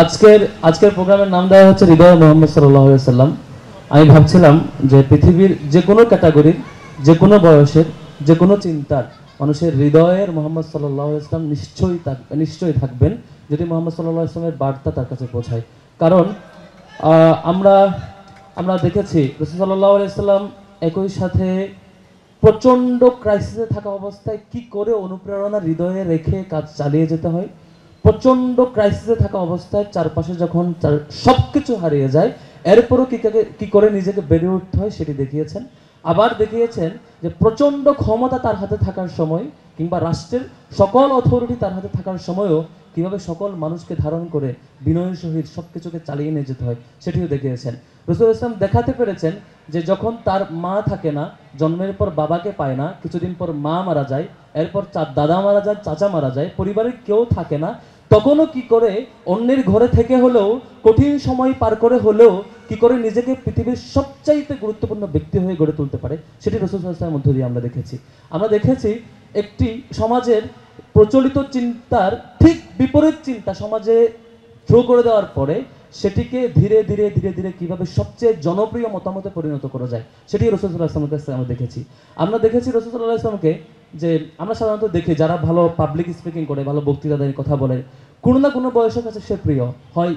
আজকের আজকের প্রোগ্রামের নাম দেওয়া হচ্ছে হৃদয় মোহাম্মদ সাল্লাল্লাহু আলাইহি সাল্লাম। আমি ভাবছিলাম যে পৃথিবীর যে কোনো ক্যাটাগরির, যে কোনো বয়সের, যে কোনো চিন্তার মানুষের হৃদয়ের মোহাম্মদ সাল্লাল্লাহু আলাইহি সাল্লাম নিশ্চয়ই থাকবেন, যদি মোহাম্মদ সাল্লাল্লাহু আলাইহি সাল্লামের বার্তা তার কাছে পৌঁছায়। কারণ আমরা আমরা দেখেছি রাসূল সাল্লাল্লাহু আলাইহি সাল্লাম একই সাথে প্রচণ্ড ক্রাইসিসে থাকা অবস্থায় কি করে অনুপ্রেরণা হৃদয়ে রেখে কাজ চালিয়ে যেতে হয়। প্রচণ্ড ক্রাইসিসে থাকা অবস্থায় চারপাশে যখন সব কিছু হারিয়ে যায়, এরপরও কি করে নিজেকে বেড়ে উঠতে হয় সেটি দেখিয়েছেন। আবার দেখিয়েছেন যে প্রচণ্ড ক্ষমতা তার হাতে থাকার সময়, কিংবা রাষ্ট্রের সকল অথরিটি তার হাতে থাকার সময়ও কিভাবে সকল মানুষকে ধারণ করে বিনয়ের সহিত সব কিছুকে চালিয়ে নিয়ে যেতে হয় সেটিও দেখিয়েছেন। রাসূল ইসলাম দেখাতে পেরেছেন যে যখন তার মা থাকে না, জন্মের পর বাবাকে পায় না, কিছুদিন পর মা মারা যায়, এরপর দাদা মারা যায়, চাচা মারা যায়, পরিবারের কেউ থাকে না, তখনও কি করে অন্যের ঘরে থেকে হলেও, কঠিন সময় পার করে হলেও কি করে নিজেকে পৃথিবীর সবচাইতে গুরুত্বপূর্ণ ব্যক্তি হয়ে গড়ে তুলতে পারে, সেটি রাসূল সাল্লাল্লাহু আলাইহি ওয়াসাল্লামের মধ্য দিয়ে আমরা দেখেছি একটি সমাজের প্রচলিত চিন্তার ঠিক বিপরীত চিন্তা সমাজে থ্রো করে দেওয়ার পরে সেটিকে ধীরে ধীরে ধীরে ধীরে কিভাবে সবচেয়ে জনপ্রিয় মতামতে পরিণত করা যায়, সেটি রাসূল সাল্লাল্লাহু আলাইহি ওয়াসাল্লামের কাছে আমরা দেখেছি রাসূল সাল্লাল্লাহু আলাইহি ওয়াসাল্লামকে, যে আমরা সাধারণত দেখি যারা ভালো পাবলিক স্পিকিং করে, ভালো বক্তৃতা দেয়, কথা বলে, কোনো না কোনো বয়সের কাছে সে প্রিয় হয়,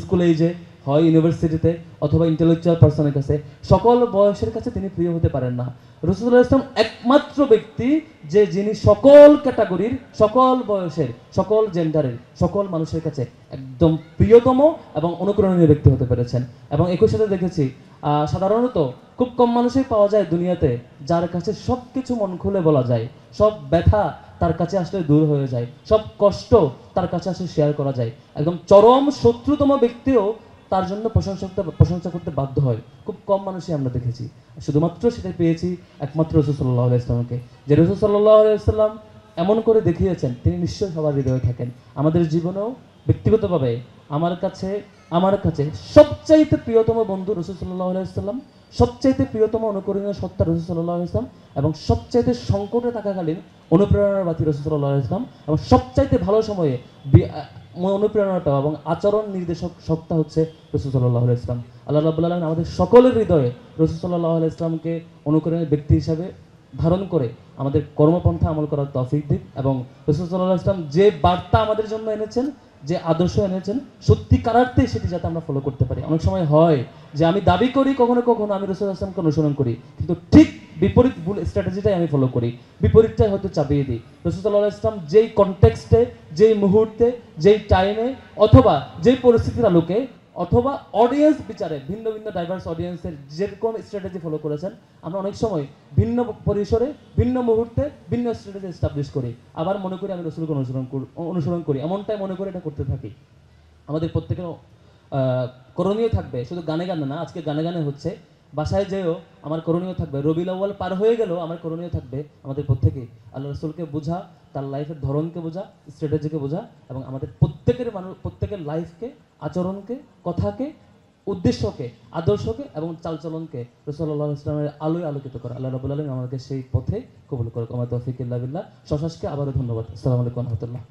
স্কুল এজে হয়, ইউনিভার্সিটিতে, অথবা ইন্টেলেকচুয়াল পার্সনের কাছে, সকল বয়সের কাছে তিনি প্রিয় হতে পারেন না। রাসূল সাল্লাল্লাহু আলাইহি ওয়াসাল্লাম একমাত্র ব্যক্তি যিনি সকল ক্যাটাগরির, সকল বয়সের, সকল জেন্ডারের, সকল মানুষের কাছে একদম প্রিয়তম এবং অনুকরণীয় ব্যক্তি হতে পেরেছেন। এবং একই সাথে দেখেছি সাধারণত খুব কম মানুষই পাওয়া যায় দুনিয়াতে যার কাছে সব কিছু মন খুলে বলা যায়, সব ব্যথা তার কাছে আসলে দূর হয়ে যায়, সব কষ্ট তার কাছে আসলে শেয়ার করা যায়। একদম চরম শত্রুতম ব্যক্তিও তার জন্য প্রশংসা করতে বাধ্য হয়, খুব কম মানুষই আমরা দেখেছি। শুধুমাত্র সেটা পেয়েছি একমাত্র রাসূল সাল্লাল্লাহু আলাইহি ওয়াসাল্লামকে, যে রাসূল সাল্লাল্লাহু আলাইহি ওয়াসাল্লাম এমন করে দেখিয়েছেন তিনি নিশ্চয়ই সবার হৃদয়ে থাকেন। আমাদের জীবনেও ব্যক্তিগতভাবে আমার কাছে সবচাইতে প্রিয়তম বন্ধু রাসূল সাল্লাল্লাহু আলাইহি ওয়াসাল্লাম, সবচাইতে প্রিয়তম অনুকরণীয় সত্তা রাসূল সাল্লাল্লাহু আলাইহি ওয়াসাল্লাম, এবং সবচাইতে সংকটে থাকাকালীন অনুপ্রেরণার বাতি রাসূল সাল্লাল্লাহু আলাইহি ওয়াসাল্লাম, এবং সবচাইতে ভালো সময়ে অনুপ্রেরণাটা এবং আচরণ নির্দেশক সত্তা হচ্ছে রাসূল সাল্লাল্লাহু আলাইহি ওয়াসাল্লাম। আল্লাহ রাব্বুল আলামিন আমাদের সকলের হৃদয়ে রাসূল সাল্লাল্লাহু আলাইহি ওয়াসাল্লামকে অনুকরণের ব্যক্তি হিসাবে ধারণ করে আমাদের কর্মপন্থা আমল করার তৌফিক দিক, এবং রাসূল সাল্লাল্লাহু আলাইহি ওয়াসাল্লাম যে বার্তা আমাদের জন্য এনেছেন, যে আদর্শ এনেছেন, সত্যিকারার্থে সেটি যাতে আমরা ফলো করতে পারি। অনেক সময় হয় যে আমি দাবি করি কখনো কখনো আমি রাসূল সাল্লাল্লাহু আলাইহি ওয়াসাল্লামকে অনুসরণ করি, কিন্তু ঠিক বিপরীত ভুল স্ট্র্যাটেজিটাই আমি ফলো করি, বিপরীতটাই হয়তো চাপিয়ে দিই। রাসূল সাল্লাল্লাহু আলাইহি ওয়াসাল্লাম যেই কনটেক্সটে, যেই মুহূর্তে, যেই টাইমে, অথবা যেই পরিস্থিতির আলোকে, অথবা অডিয়েন্স বিচারে, ভিন্ন ভিন্ন ডাইভার্স অডিয়েন্সের যেরকম স্ট্র্যাটেজি ফলো করেছেন, আমরা অনেক সময় ভিন্ন পরিসরে, ভিন্ন মুহূর্তে ভিন্ন স্ট্র্যাটেজি এস্টাবলিশ করি, আবার মনে করি আমি রাসূলকে অনুসরণ করি, এমনটাই মনে করে এটা করতে থাকি। আমাদের প্রত্যেকের করণীয় থাকবে, শুধু গানে গানে না, আজকে গানে গানে হচ্ছে, বাসায় যেও আমার করণীয় থাকবে, রবিউল আউয়াল পার হয়ে গেলেও আমার করণীয় থাকবে আমাদের প্রত্যেকেই আল্লাহ রাসূলকে বোঝা, তার লাইফের ধরনকে বোঝা, স্ট্র্যাটেজিকে বোঝা, এবং আমাদের প্রত্যেকের লাইফকে, আচরণকে, কথাকে, উদ্দেশ্যকে, আদর্শকে এবং চালচলনকে রাসূল সাল্লাল্লাহু আলাইহি ওয়াসাল্লামের আলোয় আলোকিত করা। আল্লাহ রাব্বুল আলামিন আমাদেরকে সেই পথে কবুল করুক। আমার তৌফিক ইল্লা বিল্লাহ। শশাসকে আবারও ধন্যবাদ। আসসালামু আলাইকুম ওয়া রাহমাতুল্লাহ।